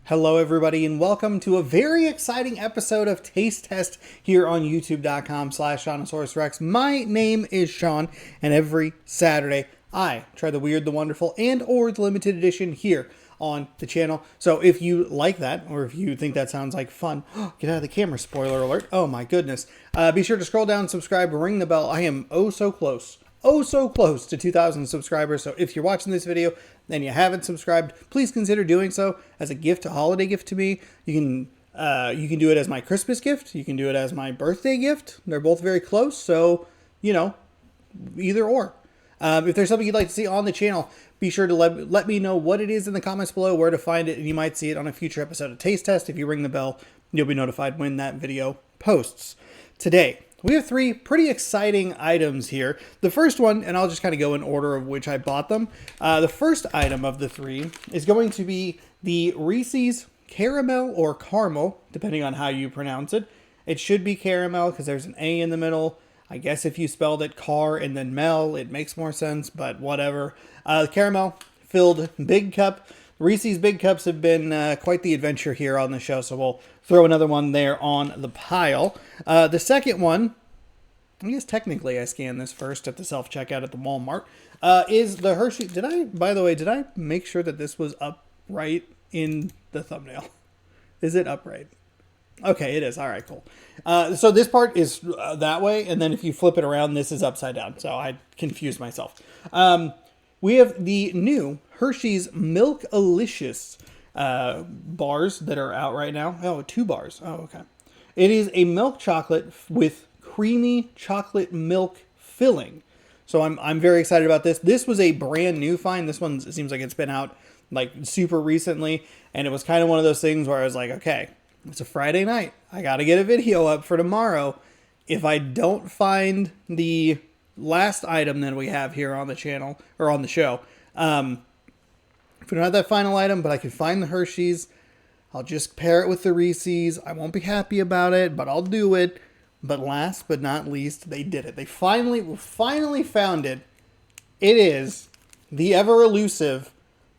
Hello everybody and welcome to a very exciting episode of Taste Test here on youtube.com/Seannosaurus. My name is Sean and every Saturday I try the weird, the wonderful, and or the limited edition here on the channel. So if you like that or if you think that sounds like fun, get out of the camera, spoiler alert. Oh my goodness. Be sure to scroll down, subscribe, ring the bell. I am oh so close to 2,000 subscribers. So if you're watching this video and you haven't subscribed, please consider doing so as a gift, a holiday gift to me. You can do it as my Christmas gift. You can do it as my birthday gift. They're both very close. So, either or. If there's something you'd like to see on the channel, be sure to let me know what it is in the comments below, where to find it, and you might see it on a future episode of Taste Test. If you ring the bell, you'll be notified when that video posts. Today, we have three pretty exciting items here. The first one, and I'll just kind of go in order of which I bought them. The first item of the three is going to be the Reese's Caramel or Caramel, depending on how you pronounce it. It should be caramel because there's an A in the middle. I guess if you spelled it car and then mel, it makes more sense, but whatever. Caramel filled big cup. Reese's Big Cups have been quite the adventure here on the show, so we'll throw another one there on the pile. The second one, I guess technically I scanned this first at the self-checkout at the Walmart, is the Hershey. By the way, did I make sure that this was upright in the thumbnail? Is it upright? Okay, it is. All right, cool. So this part is that way, and then if you flip it around, this is upside down. So I confused myself. We have the new Hershey's Milklicious bars that are out right now. Oh, 2 bars. Oh, okay. It is a milk chocolate with creamy chocolate milk filling. So I'm very excited about this. This was a brand new find. This one, it seems like it's been out like super recently, and it was kind of one of those things where I was like, okay, it's a Friday night. I got to get a video up for tomorrow. If I don't find the last item that we have here on the channel or on the show, if we don't have that final item, but I can find the Hershey's, I'll just pair it with the Reese's. I won't be happy about it, but I'll do it. But last but not least, they did it. They finally found it. It is the ever elusive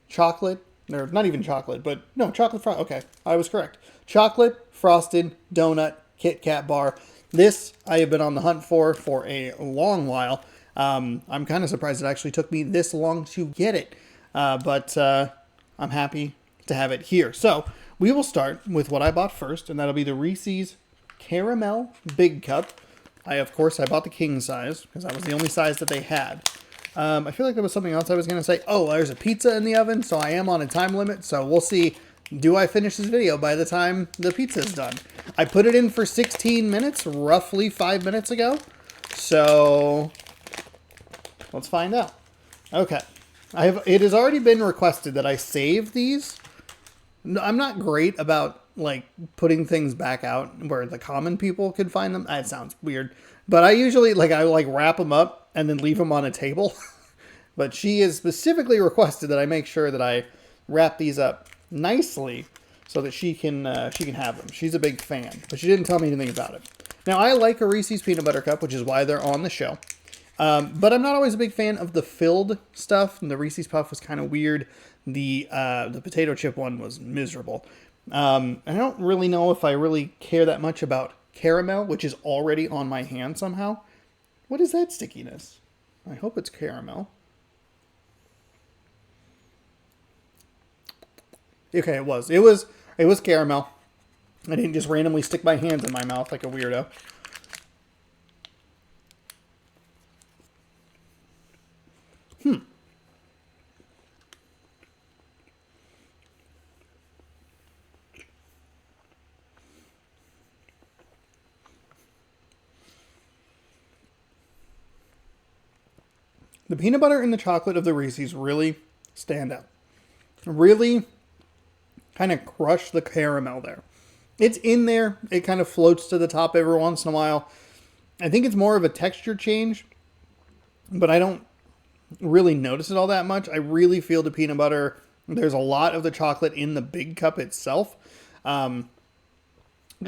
chocolate, or not even chocolate, but no, chocolate okay, I was correct. Chocolate frosted donut Kit Kat bar. This I have been on the hunt for a long while. I'm kind of surprised it actually took me this long to get it, but I'm happy to have it here. So we will start with what I bought first, and that'll be the Reese's Caramel Big Cup. I bought the king size because that was the only size that they had. I feel like there was something else I was going to say. Oh, there's a pizza in the oven, so I am on a time limit, so we'll see. Do I finish this video by the time the pizza is done? I put it in for 16 minutes, roughly 5 minutes ago. So let's find out. Okay. It has already been requested that I save these. I'm not great about like putting things back out where the common people could find them. That sounds weird. But I usually I wrap them up and then leave them on a table. But she has specifically requested that I make sure that I wrap these up nicely so that she can have them. She's a big fan, but she didn't tell me anything about it. Now, I like a Reese's Peanut Butter Cup, which is why they're on the show. But I'm not always a big fan of the filled stuff. And the Reese's Puff was kind of weird. The potato chip one was miserable. I don't really know if I really care that much about caramel, which is already on my hand somehow. What is that stickiness? I hope it's caramel. Okay, it was caramel. I didn't just randomly stick my hands in my mouth like a weirdo. The peanut butter and the chocolate of the Reese's really stand out. Really kind of crush the caramel there. It's in there. It kind of floats to the top every once in a while. I think it's more of a texture change, but I don't really notice it all that much. I really feel the peanut butter. There's a lot of the chocolate in the big cup itself. Because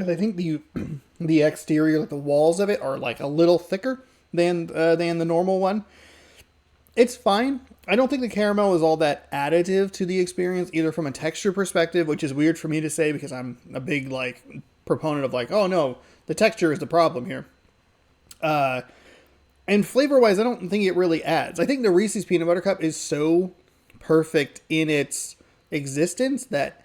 I think the exterior, like the walls of it, are like a little thicker than the normal one. It's fine. I don't think the caramel is all that additive to the experience, either from a texture perspective, which is weird for me to say because I'm a big like proponent of like, oh no, the texture is the problem here. And flavor wise, I don't think it really adds. I think the Reese's peanut butter cup is so perfect in its existence that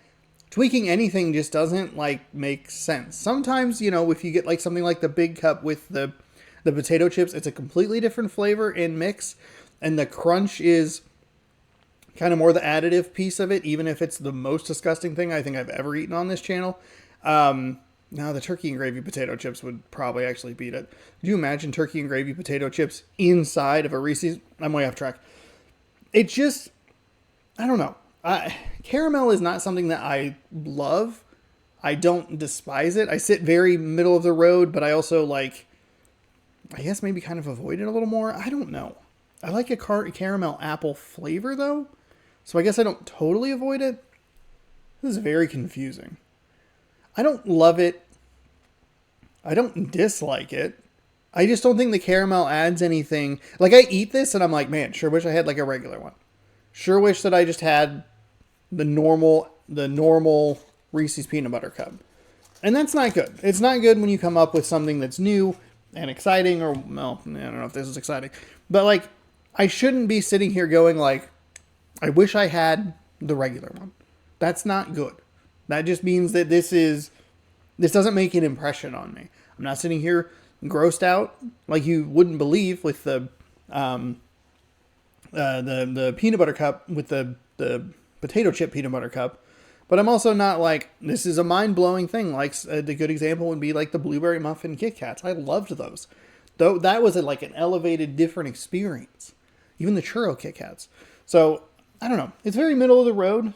tweaking anything just doesn't like make sense. Sometimes, if you get like something like the big cup with the potato chips, it's a completely different flavor and mix. And the crunch is kind of more the additive piece of it, even if it's the most disgusting thing I think I've ever eaten on this channel. Now, the turkey and gravy potato chips would probably actually beat it. Could you imagine turkey and gravy potato chips inside of a Reese's? I'm way off track. It just, I don't know. Caramel is not something that I love. I don't despise it. I sit very middle of the road, but I also like, I guess maybe kind of avoid it a little more. I don't know. I like a caramel apple flavor though. So I guess I don't totally avoid it. This is very confusing. I don't love it. I don't dislike it. I just don't think the caramel adds anything. Like I eat this and I'm like, man, sure wish I had like a regular one. Sure wish that I just had the normal Reese's peanut butter cup. And that's not good. It's not good when you come up with something that's new and exciting, or, well, I don't know if this is exciting. But like, I shouldn't be sitting here going like, I wish I had the regular one. That's not good. That just means that this doesn't make an impression on me. I'm not sitting here grossed out like you wouldn't believe with the peanut butter cup with the potato chip peanut butter cup. But I'm also not like, this is a mind-blowing thing. Like the good example would be like the blueberry muffin KitKats. I loved those. Though that was like an elevated, different experience. Even the churro KitKats. So, I don't know. It's very middle of the road.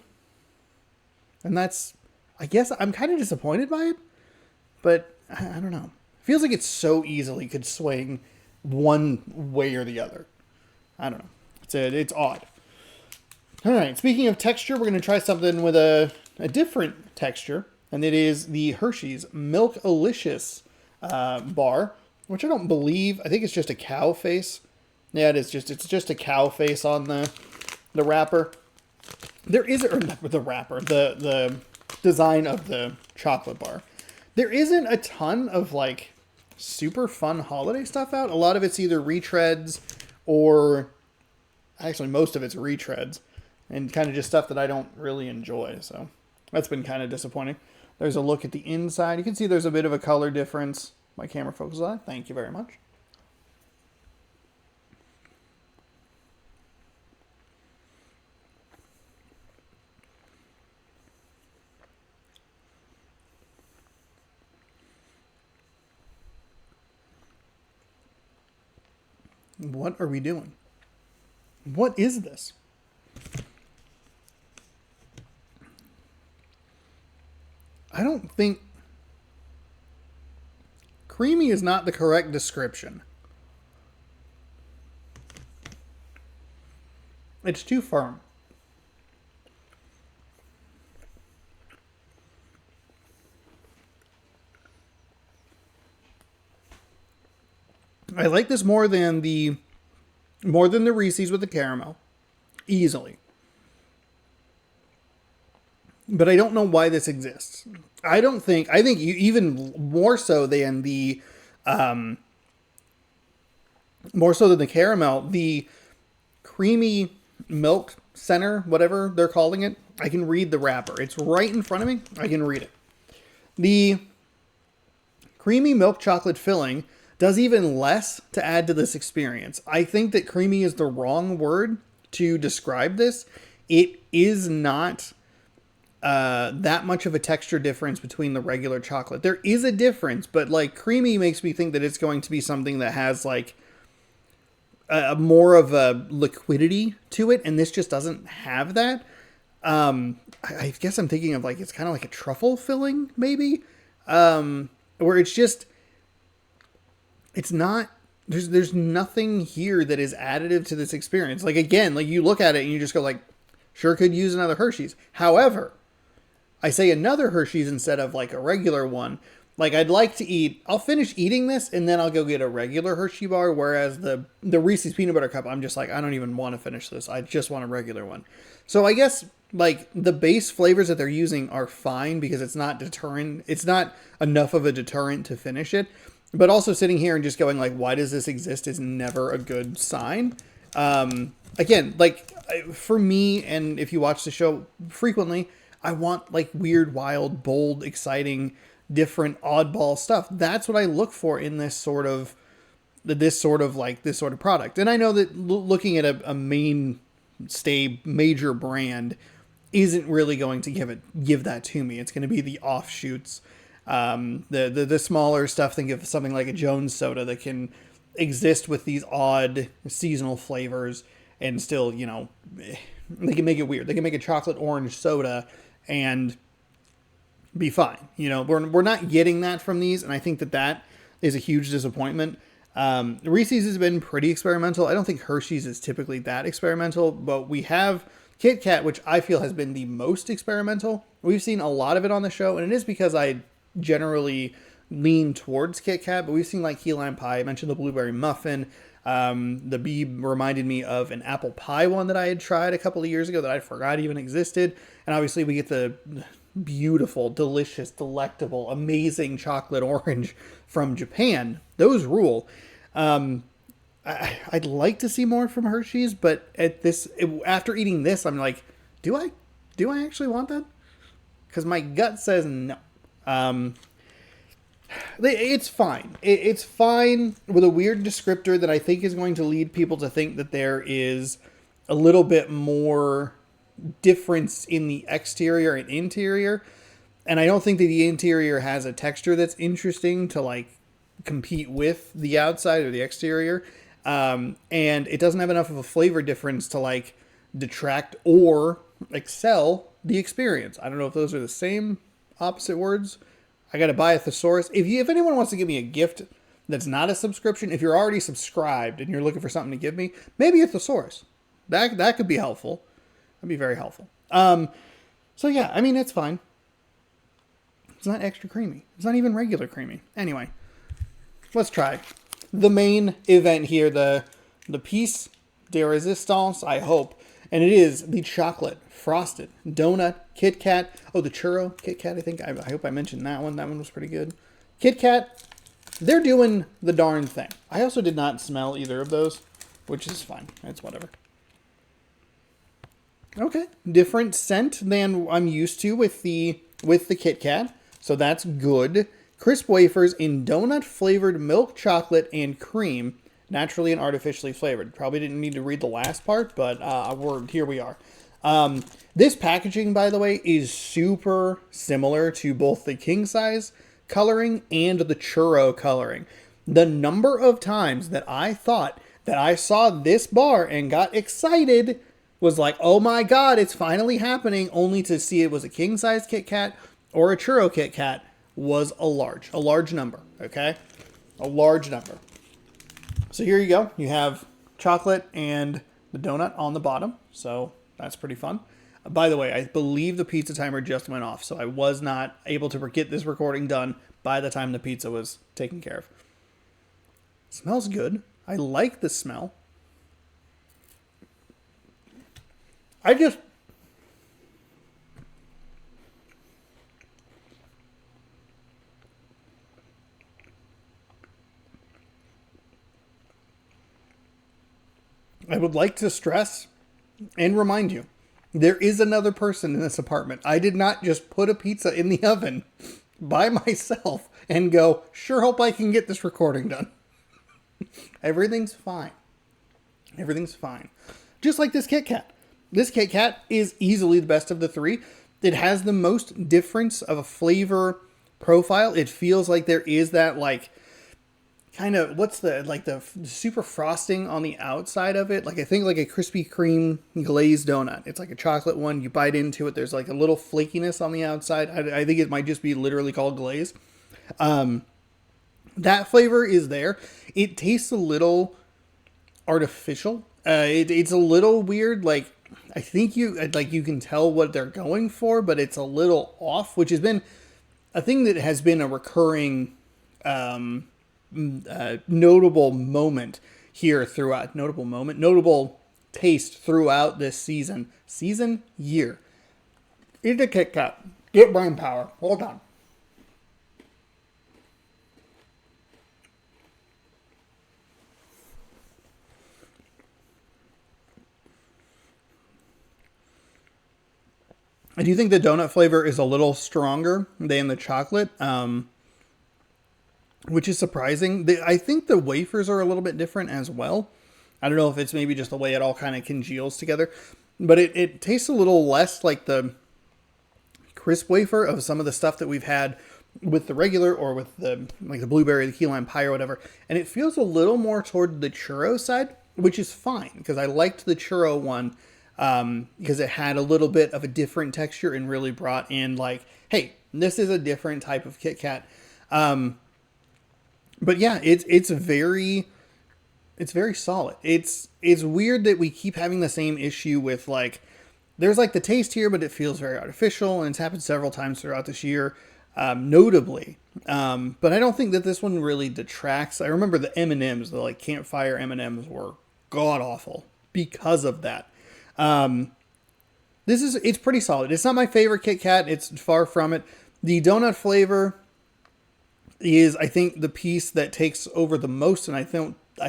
And that's, I guess I'm kind of disappointed by it. But, I don't know. It feels like it so easily could swing one way or the other. I don't know. It's odd. All right. Speaking of texture, we're going to try something with a different texture. And it is the Hershey's Milklicious bar. Which I don't believe. I think it's just a cow face. Yeah, it's just a cow face on the wrapper. There is, or the wrapper, the design of the chocolate bar. There isn't a ton of like super fun holiday stuff out. A lot of it's either retreads or actually most of it's retreads and kind of just stuff that I don't really enjoy. So that's been kind of disappointing. There's a look at the inside. You can see there's a bit of a color difference. My camera focuses on it. Thank you very much. What are we doing? What is this? I don't think... Creamy is not the correct description. It's too firm. I like this more than the Reese's with the caramel. Easily. But I don't know why this exists. I think you even more so than the caramel, the creamy milk center, whatever they're calling it. I can read the wrapper. It's right in front of me. I can read it. The creamy milk chocolate filling does even less to add to this experience. I think that creamy is the wrong word to describe this. It is not that much of a texture difference between the regular chocolate. There is a difference, but like creamy makes me think that it's going to be something that has like more of a liquidity to it, and this just doesn't have that. I guess I'm thinking of like, it's kind of like a truffle filling, maybe, where it's just, it's not, there's nothing here that is additive to this experience. Like, again, like you look at it and you just go like, sure could use another Hershey's. However, I say another Hershey's instead of like a regular one Like, I'd like to eat, I'll finish eating this and then I'll go get a regular Hershey bar. Whereas the Reese's peanut butter cup, I'm just like, I don't even want to finish this. I just want a regular one. So I guess like the base flavors that they're using are fine because it's not deterrent. It's not enough of a deterrent to finish it. But also sitting here and just going like, why does this exist is never a good sign. Again, like for me, and if you watch the show frequently, I want like weird, wild, bold, exciting, different oddball stuff. That's what I look for in this sort of product. And I know that looking at a mainstay major brand isn't really going to give that to me. It's going to be the offshoots, the smaller stuff. Think of something like a Jones soda that can exist with these odd seasonal flavors and still, you know, they can make it weird. They can make a chocolate orange soda and be fine. You know, we're not getting that from these, and I think that is a huge disappointment. Reese's has been pretty experimental. I don't think Hershey's is typically that experimental, but we have KitKat, which I feel has been the most experimental. We've seen a lot of it on the show, and it is because I generally lean towards KitKat, but we've seen like key lime pie. I mentioned the blueberry muffin. The bee reminded me of an apple pie one that I had tried a couple of years ago that I forgot even existed. And obviously we get the beautiful, delicious, delectable, amazing chocolate orange from Japan. Those rule. I'd like to see more from Hershey's, but after eating this, I'm like, do I actually want that? Because my gut says no. It's fine. It's fine with a weird descriptor that I think is going to lead people to think that there is a little bit more difference in the exterior and interior. And I don't think that the interior has a texture that's interesting to like compete with the outside or the exterior. And it doesn't have enough of a flavor difference to like detract or excel the experience. I don't know if those are the same opposite words. I got to buy a thesaurus. If anyone wants to give me a gift that's not a subscription, if you're already subscribed and you're looking for something to give me, maybe a thesaurus. That could be helpful. That'd be very helpful. So yeah, I mean, it's fine. It's not extra creamy. It's not even regular creamy. Anyway, let's try the main event here, the piece de resistance, I hope. And it is the chocolate frosted donut KitKat. Oh, the churro KitKat, I think. I hope I mentioned that one. That one was pretty good. KitKat, they're doing the darn thing. I also did not smell either of those, which is fine. It's whatever. Okay, different scent than I'm used to with the KitKat, so that's good. Crisp wafers in donut-flavored milk chocolate and cream, naturally and artificially flavored. Probably didn't need to read the last part, but here we are. This packaging, by the way, is super similar to both the king size coloring and the churro coloring. The number of times that I thought that I saw this bar and got excited was like, oh my God, it's finally happening, only to see it was a king size KitKat or a churro KitKat was a large number, okay? A large number. So here you go. You have chocolate and the donut on the bottom, so that's pretty fun. By the way, I believe the pizza timer just went off, so I was not able to get this recording done by the time the pizza was taken care of. Smells good. I like the smell. I would like to stress and remind you, there is another person in this apartment. I did not just put a pizza in the oven by myself and go, sure hope I can get this recording done. Everything's fine. Everything's fine. Just like this KitKat. This KitKat is easily the best of the three. It has the most difference of a flavor profile. It feels like there is that like kind of, what's the super frosting on the outside of it. Like I think like a Krispy Kreme glazed donut. It's like a chocolate one. You bite into it. There's like a little flakiness on the outside. I think it might just be literally called glaze. That flavor is there. It tastes a little artificial. It's a little weird. Like I think you can tell what they're going for, but it's a little off, which has been a thing that has been a recurring notable moment here throughout, notable taste throughout this year. Eat a Kit Kat. Get brain power. Hold on. I do think the donut flavor is a little stronger than the chocolate, which is surprising. I think the wafers are a little bit different as well. I don't know if it's maybe just the way it all kind of congeals together, but it tastes a little less like the crisp wafer of some of the stuff that we've had with the regular or with the blueberry, the key lime pie or whatever. And it feels a little more toward the churro side, which is fine because I liked the churro one because it had a little bit of a different texture and really brought in like, hey, this is a different type of Kit Kat. But yeah, it's very solid. It's weird that we keep having the same issue with like, there's like the taste here, but it feels very artificial, and it's happened several times throughout this year, notably. But I don't think that this one really detracts. I remember the M&Ms, the like campfire M&Ms were god awful because of that. It's pretty solid. It's not my favorite Kit Kat. It's far from it. The donut flavor is, I think, the piece that takes over the most, and I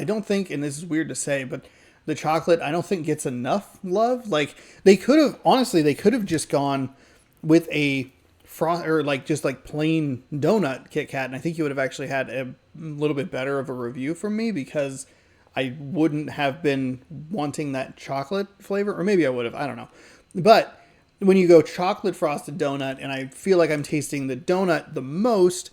don't think, and this is weird to say, but the chocolate, I don't think gets enough love. Like they could have just gone with a or like just like plain donut Kit Kat, and I think you would have actually had a little bit better of a review from me because I wouldn't have been wanting that chocolate flavor, or maybe I would have, I don't know. But when you go chocolate frosted donut, and I feel like I'm tasting the donut the most,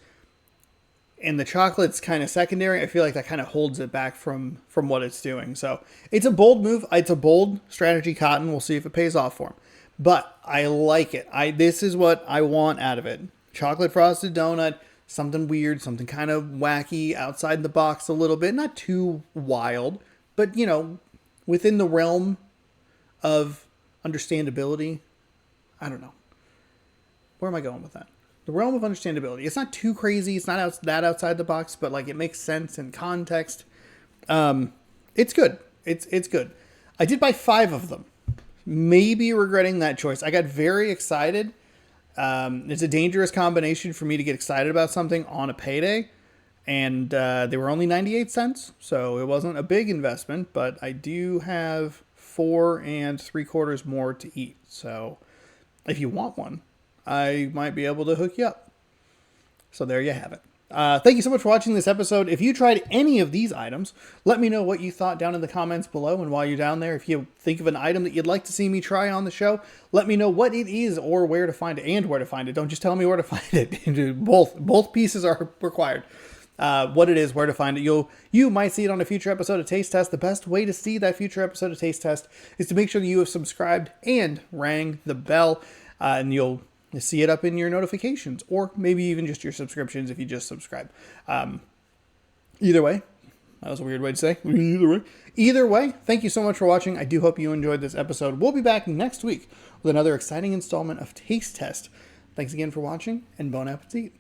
and the chocolate's kind of secondary, I feel like that kind of holds it back from what it's doing. So it's a bold move. It's a bold strategy, Cotton. We'll see if it pays off for him. But I like it. This is what I want out of it. Chocolate frosted donut, something weird, something kind of wacky, outside the box a little bit. Not too wild, but, you know, within the realm of understandability. I don't know. Where am I going with that? The realm of understandability. It's not too crazy. It's not that outside the box, but like it makes sense in context. It's good. It's good. I did buy 5 of them. Maybe regretting that choice. I got very excited. It's a dangerous combination for me to get excited about something on a payday. And they were only 98 cents. So it wasn't a big investment, but I do have 4 3/4 more to eat. So if you want one, I might be able to hook you up. So there you have it. Thank you so much for watching this episode. If you tried any of these items, let me know what you thought down in the comments below. And while you're down there, if you think of an item that you'd like to see me try on the show, let me know what it is or where to find it and where to find it. Don't just tell me where to find it. Both pieces are required. What it is, where to find it. You might see it on a future episode of Taste Test. The best way to see that future episode of Taste Test is to make sure that you have subscribed and rang the bell, and you'll see it up in your notifications, or maybe even just your subscriptions if you just subscribe. Either way, that was a weird way to say. Either way, thank you so much for watching. I do hope you enjoyed this episode. We'll be back next week with another exciting installment of Taste Test. Thanks again for watching, and bon appetit.